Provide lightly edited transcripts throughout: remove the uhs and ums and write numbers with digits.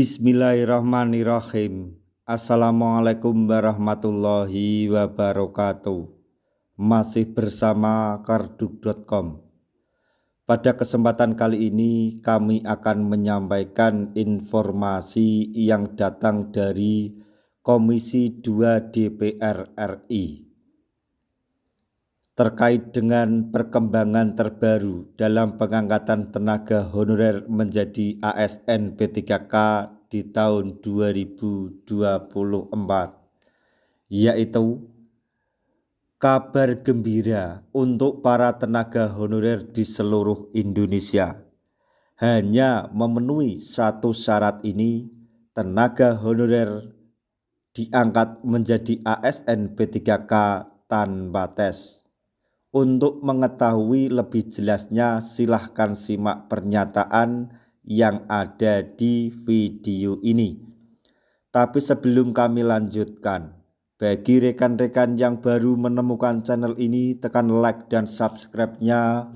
Bismillahirrahmanirrahim. Assalamualaikum warahmatullahi wabarakatuh. Masih bersama kardug.com. Pada kesempatan kali ini kami akan menyampaikan informasi yang datang dari Komisi 2 DPR RI terkait dengan perkembangan terbaru dalam pengangkatan tenaga honorer menjadi ASN P3K di tahun 2024, yaitu kabar gembira untuk para tenaga honorer di seluruh Indonesia. Hanya memenuhi satu syarat ini, tenaga honorer diangkat menjadi ASN P3K tanpa tes. Untuk mengetahui lebih jelasnya, silahkan simak pernyataan yang ada di video ini. Tapi sebelum kami lanjutkan, bagi rekan-rekan yang baru menemukan channel ini, tekan like dan subscribe-nya,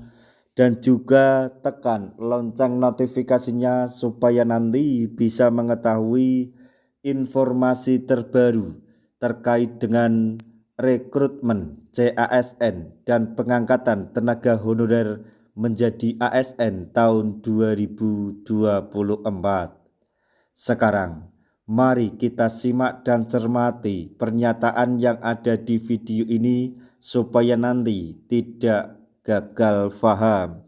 dan juga tekan lonceng notifikasinya supaya nanti bisa mengetahui informasi terbaru terkait dengan rekrutmen CASN dan pengangkatan tenaga honorer menjadi ASN tahun 2024. Sekarang, mari kita simak dan cermati pernyataan yang ada di video ini supaya nanti tidak gagal paham.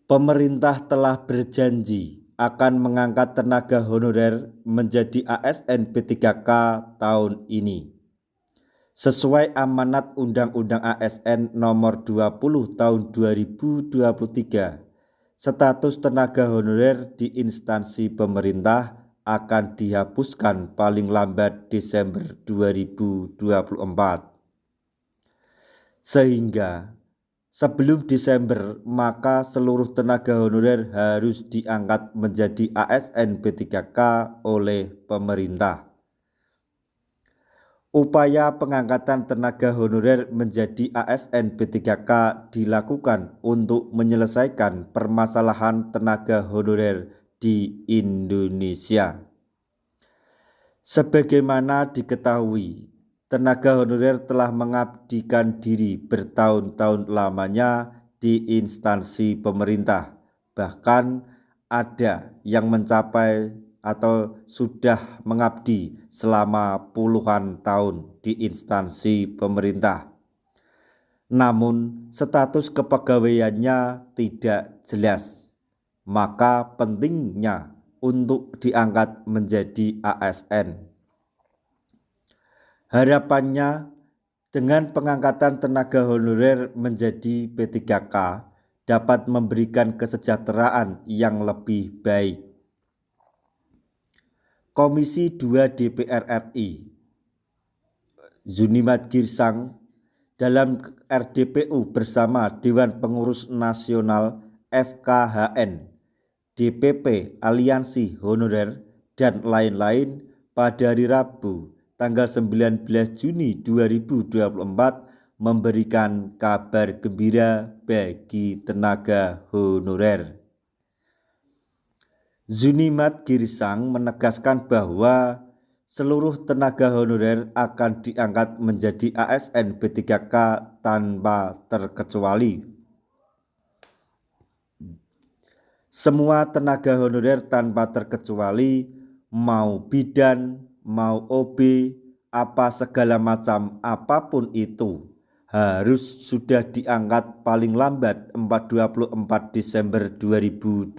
Pemerintah telah berjanji akan mengangkat tenaga honorer menjadi ASN P3K tahun ini. Sesuai amanat Undang-Undang ASN Nomor 20 Tahun 2023, status tenaga honorer di instansi pemerintah akan dihapuskan paling lambat Desember 2024. Sehingga sebelum Desember, maka seluruh tenaga honorer harus diangkat menjadi ASN P3K oleh pemerintah. Upaya pengangkatan tenaga honorer menjadi ASN P3K dilakukan untuk menyelesaikan permasalahan tenaga honorer di Indonesia. Sebagaimana diketahui, tenaga honorer telah mengabdikan diri bertahun-tahun lamanya di instansi pemerintah. Bahkan ada yang mencapai atau sudah mengabdi selama puluhan tahun di instansi pemerintah. Namun status kepegawaiannya tidak jelas. Maka pentingnya untuk diangkat menjadi ASN. Harapannya dengan pengangkatan tenaga honorer menjadi P3K dapat memberikan kesejahteraan yang lebih baik. Komisi 2 DPR RI Zunimat Girsang dalam RDPU bersama Dewan Pengurus Nasional FKHN, DPP Aliansi Honorer, dan lain-lain pada hari Rabu tanggal 19 Juni 2024 memberikan kabar gembira bagi tenaga honorer. Zunimat Girsang menegaskan bahwa seluruh tenaga honorer akan diangkat menjadi ASN P3K tanpa terkecuali. Semua tenaga honorer tanpa terkecuali, mau bidan, mau OB, apa segala macam apapun itu, harus sudah diangkat paling lambat 24 Desember 2024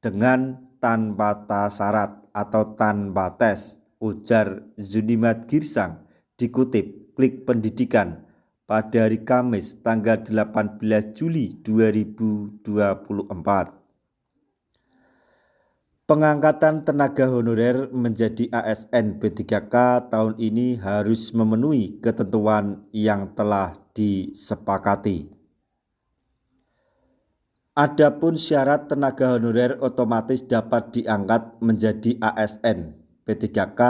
dengan tanpa syarat atau tanpa tes, ujar Zunimat Girsang dikutip Klik Pendidikan pada hari Kamis tanggal 18 Juli 2024. Pengangkatan tenaga honorer menjadi ASN P3K tahun ini harus memenuhi ketentuan yang telah disepakati. Adapun syarat tenaga honorer otomatis dapat diangkat menjadi ASN P3K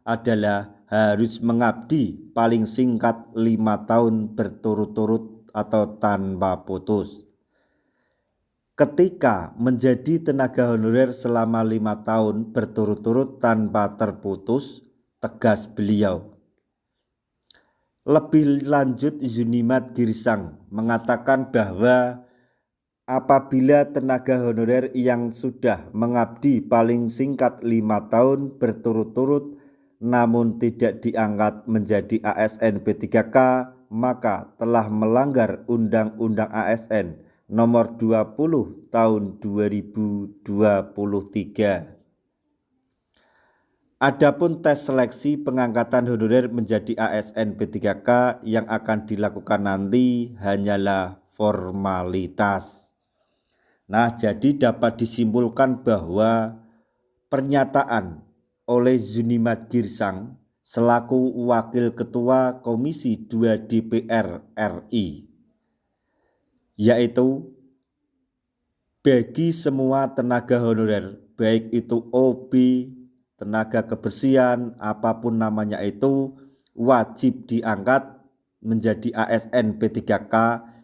adalah harus mengabdi paling singkat 5 tahun berturut-turut atau tanpa putus. ketika menjadi tenaga honorer selama 5 tahun berturut-turut tanpa terputus, tegas beliau. Lebih lanjut, Zunimat Girsang mengatakan bahwa apabila tenaga honorer yang sudah mengabdi paling singkat 5 tahun berturut-turut namun tidak diangkat menjadi ASN P3K, maka telah melanggar Undang-Undang ASN Nomor 20 Tahun 2023. Adapun tes seleksi pengangkatan honorer menjadi ASN P3K yang akan dilakukan nanti hanyalah formalitas. Nah, jadi dapat disimpulkan bahwa pernyataan oleh Zunimat Girsang selaku Wakil Ketua Komisi 2 DPR RI, yaitu bagi semua tenaga honorer, baik itu OB, tenaga kebersihan, apapun namanya itu, wajib diangkat menjadi ASN P3K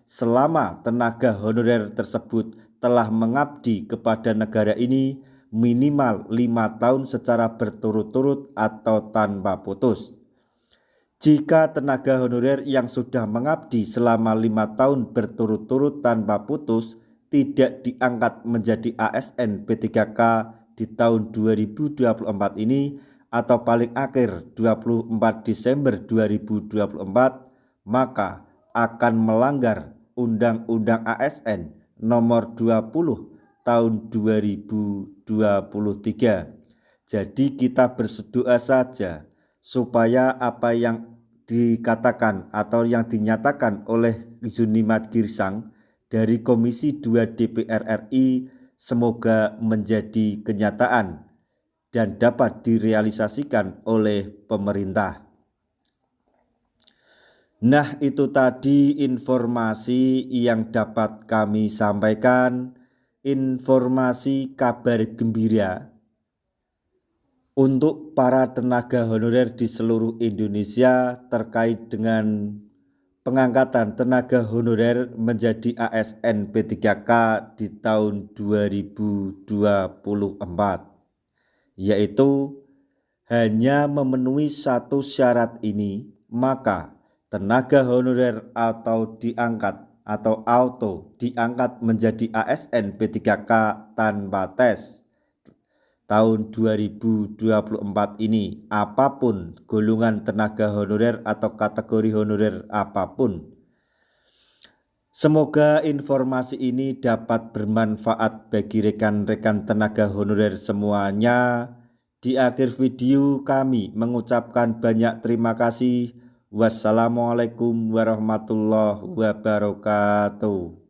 selama tenaga honorer tersebut telah mengabdi kepada negara ini minimal 5 tahun secara berturut-turut atau tanpa putus. Jika tenaga honorer yang sudah mengabdi selama 5 tahun berturut-turut tanpa putus tidak diangkat menjadi ASN P3K di tahun 2024 ini atau paling akhir 24 Desember 2024, maka akan melanggar Undang-Undang ASN Nomor 20 Tahun 2023. Jadi kita berdoa saja supaya apa yang dikatakan atau yang dinyatakan oleh Zunimat Girsang dari Komisi 2 DPR RI semoga menjadi kenyataan dan dapat direalisasikan oleh pemerintah. Nah, itu tadi informasi yang dapat kami sampaikan, informasi kabar gembira untuk para tenaga honorer di seluruh Indonesia terkait dengan pengangkatan tenaga honorer menjadi ASN P3K di tahun 2024, yaitu hanya memenuhi satu syarat ini, maka tenaga honorer atau diangkat atau auto diangkat menjadi ASN P3K tanpa tes tahun 2024 ini, apapun golongan tenaga honorer atau kategori honorer apapun. Semoga informasi ini dapat bermanfaat bagi rekan-rekan tenaga honorer semuanya. Di akhir video kami mengucapkan banyak terima kasih. Wassalamualaikum warahmatullahi wabarakatuh.